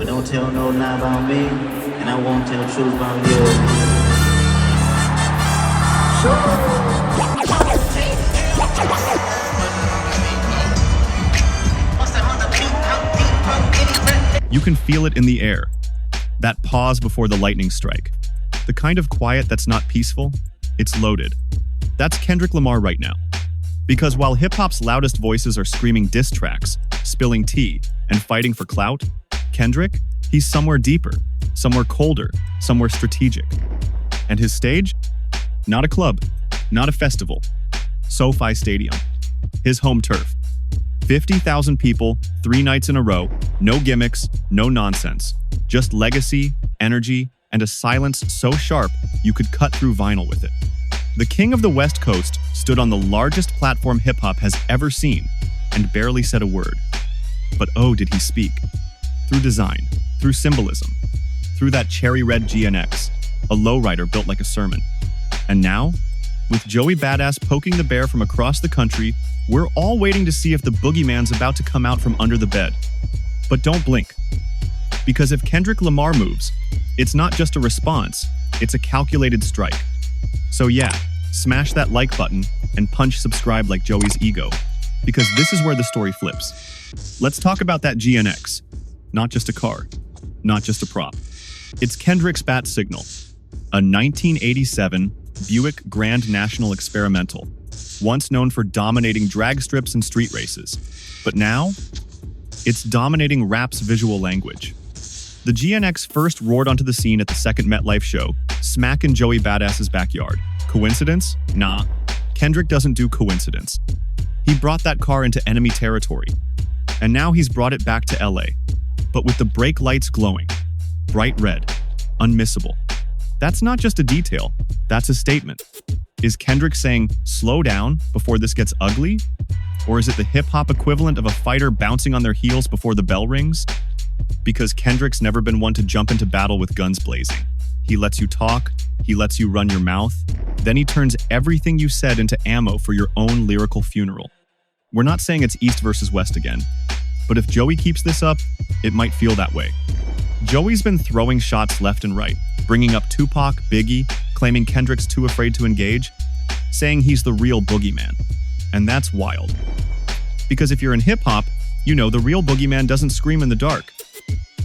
But don't tell no lie about me, and I won't tell truth about you. You can feel it in the air. That pause before the lightning strike. The kind of quiet that's not peaceful, it's loaded. That's Kendrick Lamar right now. Because while hip-hop's loudest voices are screaming diss tracks, spilling tea, and fighting for clout, Kendrick, he's somewhere deeper, somewhere colder, somewhere strategic. And his stage? Not a club, not a festival. SoFi Stadium. His home turf. 50,000 people, 3 nights in a row, no gimmicks, no nonsense. Just legacy, energy, and a silence so sharp you could cut through vinyl with it. The king of the West Coast stood on the largest platform hip-hop has ever seen and barely said a word. But oh, did he speak. Through design, through symbolism, through that cherry red GNX, a lowrider built like a sermon. And now, with Joey Bada poking the bear from across the country, we're all waiting to see if the boogeyman's about to come out from under the bed. But don't blink. Because if Kendrick Lamar moves, it's not just a response, it's a calculated strike. So yeah, smash that like button and punch subscribe like Joey's ego, because this is where the story flips. Let's talk about that GNX. Not just a car, not just a prop. It's Kendrick's bat signal, a 1987 Buick Grand National Experimental, once known for dominating drag strips and street races. But now, it's dominating rap's visual language. The GNX first roared onto the scene at the second MetLife show, smack in Joey Badass's backyard. Coincidence? Nah. Kendrick doesn't do coincidence. He brought that car into enemy territory. And now he's brought it back to LA. But with the brake lights glowing. Bright red. Unmissable. That's not just a detail, that's a statement. Is Kendrick saying, slow down before this gets ugly? Or is it the hip-hop equivalent of a fighter bouncing on their heels before the bell rings? Because Kendrick's never been one to jump into battle with guns blazing. He lets you talk, he lets you run your mouth, then he turns everything you said into ammo for your own lyrical funeral. We're not saying it's East versus West again, but if Joey keeps this up, it might feel that way. Joey's been throwing shots left and right, bringing up Tupac, Biggie, claiming Kendrick's too afraid to engage, saying he's the real boogeyman. And that's wild. Because if you're in hip-hop, you know the real boogeyman doesn't scream in the dark.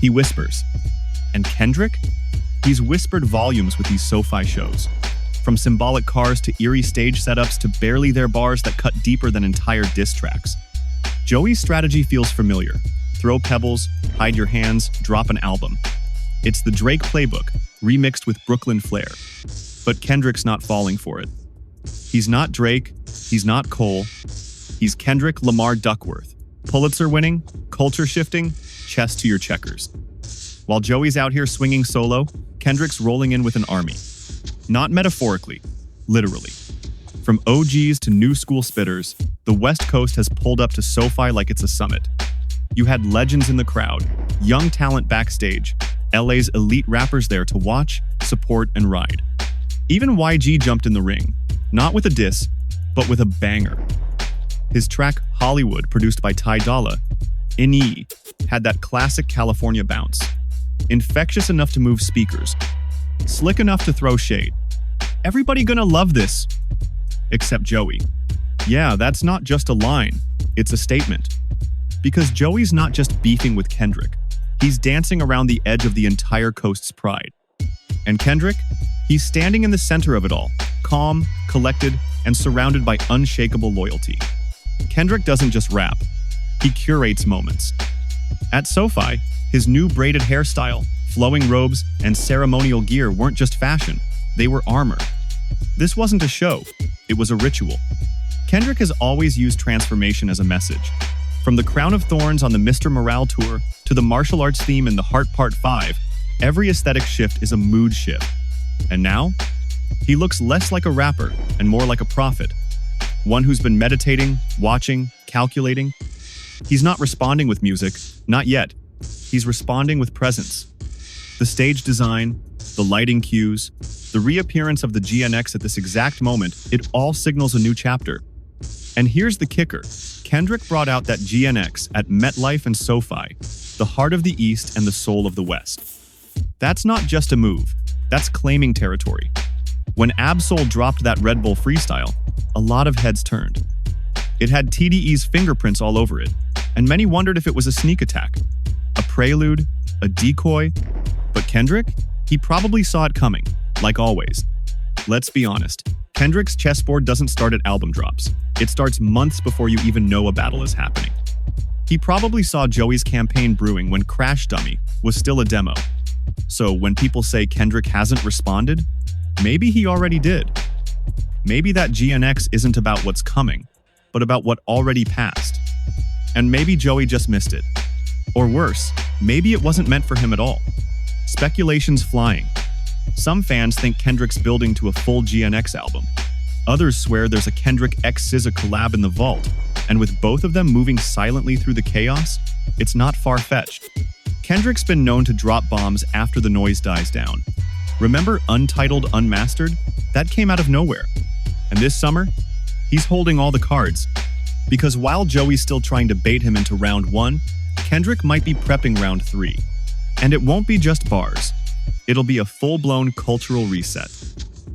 He whispers. And Kendrick? He's whispered volumes with these SoFi shows. From symbolic cars to eerie stage setups to barely there bars that cut deeper than entire diss tracks. Joey's strategy feels familiar. Throw pebbles, hide your hands, drop an album. It's the Drake playbook, remixed with Brooklyn flair. But Kendrick's not falling for it. He's not Drake, he's not Cole, he's Kendrick Lamar Duckworth. Pulitzer winning, culture shifting, chess to your checkers. While Joey's out here swinging solo, Kendrick's rolling in with an army. Not metaphorically, literally. From OGs to new school spitters, the West Coast has pulled up to SoFi like it's a summit. You had legends in the crowd, young talent backstage, LA's elite rappers there to watch, support, and ride. Even YG jumped in the ring, not with a diss, but with a banger. His track Hollywood, produced by Ty Dolla, N.E., had that classic California bounce. Infectious enough to move speakers. Slick enough to throw shade. Everybody gonna love this. Except Joey. Yeah, that's not just a line, it's a statement. Because Joey's not just beefing with Kendrick, he's dancing around the edge of the entire coast's pride. And Kendrick? He's standing in the center of it all, calm, collected, and surrounded by unshakable loyalty. Kendrick doesn't just rap, he curates moments. At SoFi, his new braided hairstyle, flowing robes, and ceremonial gear weren't just fashion, they were armor. This wasn't a show, it was a ritual. Kendrick has always used transformation as a message. From the Crown of Thorns on the Mr. Morale tour to the martial arts theme in the Heart Part 5, every aesthetic shift is a mood shift. And now, he looks less like a rapper and more like a prophet. One who's been meditating, watching, calculating. He's not responding with music, not yet. He's responding with presence. The stage design, the lighting cues, the reappearance of the GNX at this exact moment, it all signals a new chapter. And here's the kicker. Kendrick brought out that GNX at MetLife and SoFi, the heart of the East and the soul of the West. That's not just a move, that's claiming territory. When Absol dropped that Red Bull freestyle, a lot of heads turned. It had TDE's fingerprints all over it, and many wondered if it was a sneak attack, a prelude, a decoy. But Kendrick? He probably saw it coming, like always. Let's be honest, Kendrick's chessboard doesn't start at album drops. It starts months before you even know a battle is happening. He probably saw Joey's campaign brewing when Crash Dummy was still a demo. So when people say Kendrick hasn't responded, maybe he already did. Maybe that GNX isn't about what's coming, but about what already passed. And maybe Joey just missed it. Or worse, maybe it wasn't meant for him at all. Speculation's flying. Some fans think Kendrick's building to a full GNX album. Others swear there's a Kendrick x SZA collab in the vault, and with both of them moving silently through the chaos, it's not far-fetched. Kendrick's been known to drop bombs after the noise dies down. Remember Untitled Unmastered? That came out of nowhere. And this summer, he's holding all the cards. Because while Joey's still trying to bait him into round 1, Kendrick might be prepping round 3. And it won't be just bars. It'll be a full-blown cultural reset.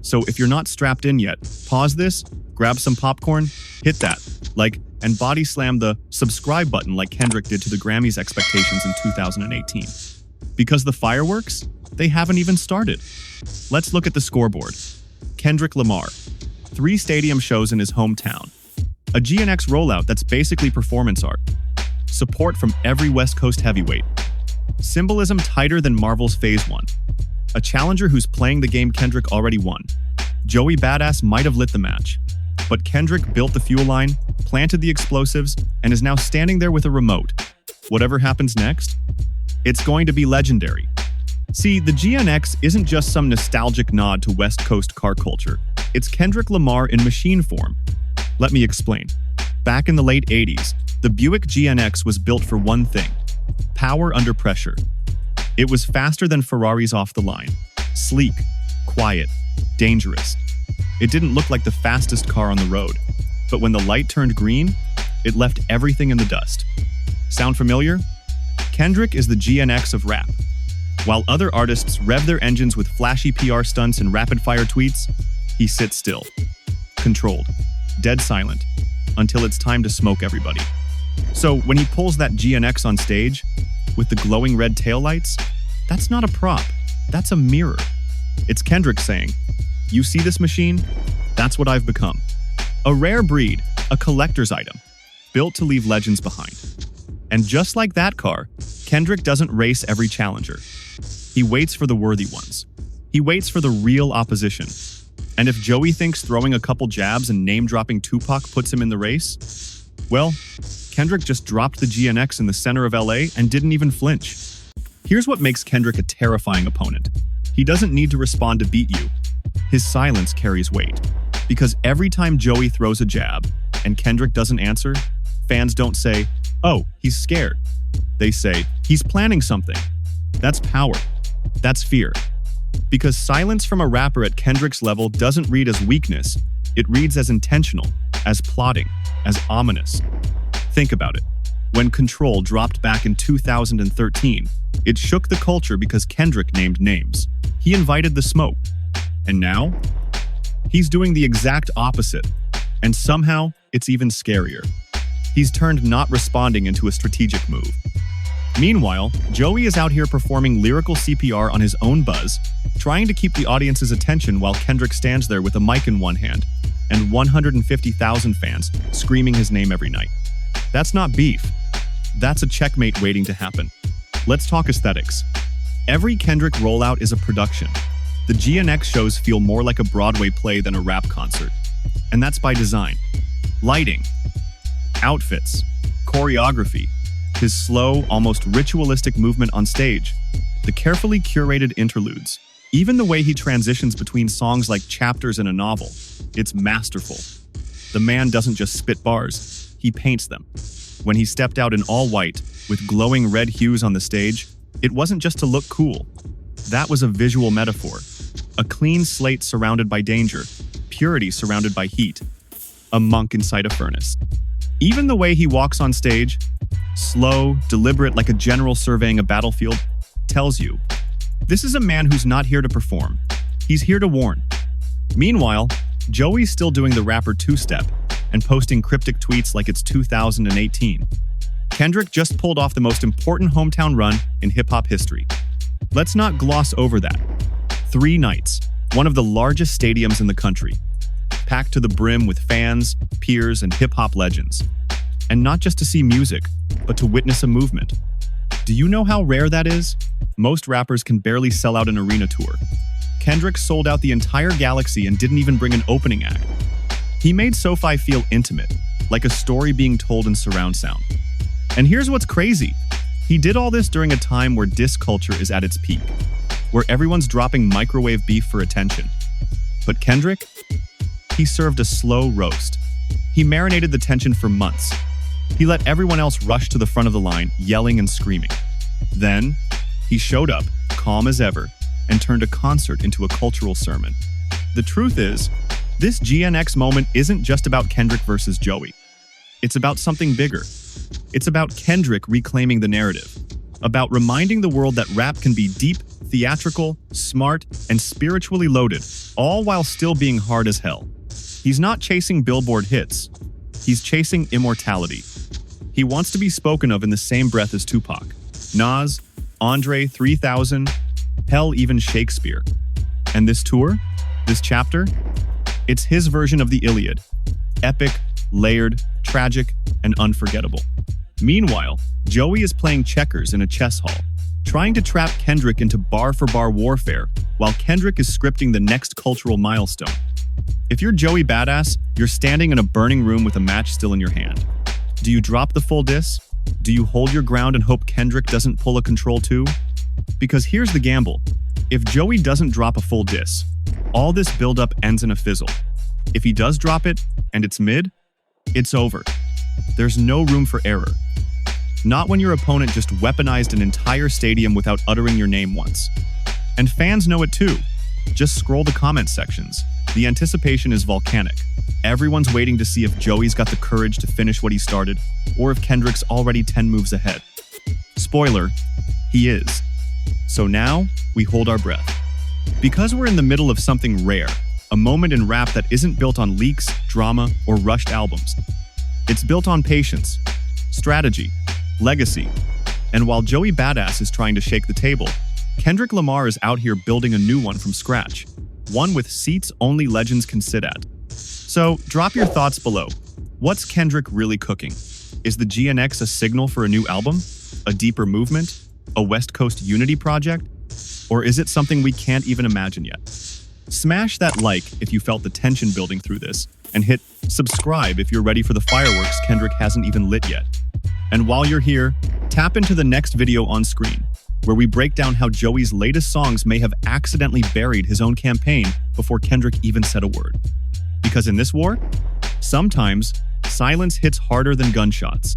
So if you're not strapped in yet, pause this, grab some popcorn, hit that, like, and body slam the subscribe button like Kendrick did to the Grammys expectations in 2018. Because the fireworks, they haven't even started. Let's look at the scoreboard. Kendrick Lamar, 3 stadium shows in his hometown. A GNX rollout that's basically performance art. Support from every West Coast heavyweight. Symbolism tighter than Marvel's Phase 1. A challenger who's playing the game Kendrick already won. Joey Badass might have lit the match, but Kendrick built the fuel line, planted the explosives, and is now standing there with a remote. Whatever happens next, it's going to be legendary. See, the GNX isn't just some nostalgic nod to West Coast car culture. It's Kendrick Lamar in machine form. Let me explain. Back in the late 80s, the Buick GNX was built for one thing: power under pressure. It was faster than Ferraris off the line. Sleek, quiet, dangerous. It didn't look like the fastest car on the road, but when the light turned green, it left everything in the dust. Sound familiar? Kendrick is the GNX of rap. While other artists rev their engines with flashy PR stunts and rapid-fire tweets, he sits still, controlled, dead silent, until it's time to smoke everybody. So when he pulls that GNX on stage, with the glowing red taillights, that's not a prop, that's a mirror. It's Kendrick saying, "You see this machine? That's what I've become." A rare breed, a collector's item, built to leave legends behind. And just like that car, Kendrick doesn't race every challenger. He waits for the worthy ones. He waits for the real opposition. And if Joey thinks throwing a couple jabs and name-dropping Tupac puts him in the race, well, Kendrick just dropped the GNX in the center of LA and didn't even flinch. Here's what makes Kendrick a terrifying opponent. He doesn't need to respond to beat you. His silence carries weight. Because every time Joey throws a jab and Kendrick doesn't answer, fans don't say, "Oh, he's scared." They say, "He's planning something." That's power. That's fear. Because silence from a rapper at Kendrick's level doesn't read as weakness, it reads as intentional, as plotting, as ominous. Think about it. When Control dropped back in 2013, it shook the culture because Kendrick named names. He invited the smoke. And now, he's doing the exact opposite. And somehow, it's even scarier. He's turned not responding into a strategic move. Meanwhile, Joey is out here performing lyrical CPR on his own buzz, trying to keep the audience's attention while Kendrick stands there with a mic in one hand and 150,000 fans screaming his name every night. That's not beef. That's a checkmate waiting to happen. Let's talk aesthetics. Every Kendrick rollout is a production. The GNX shows feel more like a Broadway play than a rap concert. And that's by design. Lighting, outfits, choreography, his slow, almost ritualistic movement on stage, the carefully curated interludes, even the way he transitions between songs like chapters in a novel. It's masterful. The man doesn't just spit bars, he paints them. When he stepped out in all white, with glowing red hues on the stage, it wasn't just to look cool. That was a visual metaphor. A clean slate surrounded by danger, purity surrounded by heat, a monk inside a furnace. Even the way he walks on stage, slow, deliberate like a general surveying a battlefield, tells you, this is a man who's not here to perform. He's here to warn. Meanwhile, Joey's still doing the rapper two-step and posting cryptic tweets like it's 2018. Kendrick just pulled off the most important hometown run in hip-hop history. Let's not gloss over that. 3 nights, one of the largest stadiums in the country, packed to the brim with fans, peers, and hip-hop legends. And not just to see music, but to witness a movement. Do you know how rare that is? Most rappers can barely sell out an arena tour. Kendrick sold out the entire galaxy and didn't even bring an opening act. He made SoFi feel intimate, like a story being told in surround sound. And here's what's crazy. He did all this during a time where diss culture is at its peak, where everyone's dropping microwave beef for attention. But Kendrick? He served a slow roast. He marinated the tension for months. He let everyone else rush to the front of the line, yelling and screaming. Then, he showed up, calm as ever, and turned a concert into a cultural sermon. The truth is, this GNX moment isn't just about Kendrick versus Joey. It's about something bigger. It's about Kendrick reclaiming the narrative, about reminding the world that rap can be deep, theatrical, smart, and spiritually loaded, all while still being hard as hell. He's not chasing Billboard hits. He's chasing immortality. He wants to be spoken of in the same breath as Tupac, Nas, Andre 3000, hell, even Shakespeare. And this tour? This chapter? It's his version of the Iliad. Epic, layered, tragic, and unforgettable. Meanwhile, Joey is playing checkers in a chess hall, trying to trap Kendrick into bar-for-bar warfare, while Kendrick is scripting the next cultural milestone. If you're Joey Badass, you're standing in a burning room with a match still in your hand. Do you drop the full diss? Do you hold your ground and hope Kendrick doesn't pull a Control 2? Because here's the gamble. If Joey doesn't drop a full diss, all this buildup ends in a fizzle. If he does drop it, and it's mid, it's over. There's no room for error. Not when your opponent just weaponized an entire stadium without uttering your name once. And fans know it too. Just scroll the comment sections. The anticipation is volcanic. Everyone's waiting to see if Joey's got the courage to finish what he started, or if Kendrick's already 10 moves ahead. Spoiler, he is. So now, we hold our breath. Because we're in the middle of something rare, a moment in rap that isn't built on leaks, drama, or rushed albums. It's built on patience, strategy, legacy. And while Joey Badass is trying to shake the table, Kendrick Lamar is out here building a new one from scratch. One with seats only legends can sit at. So, drop your thoughts below. What's Kendrick really cooking? Is the GNX a signal for a new album? A deeper movement? A West Coast unity project? Or is it something we can't even imagine yet? Smash that like if you felt the tension building through this, and hit subscribe if you're ready for the fireworks Kendrick hasn't even lit yet. And while you're here, tap into the next video on screen, where we break down how Joey's latest songs may have accidentally buried his own campaign before Kendrick even said a word. Because in this war, sometimes silence hits harder than gunshots.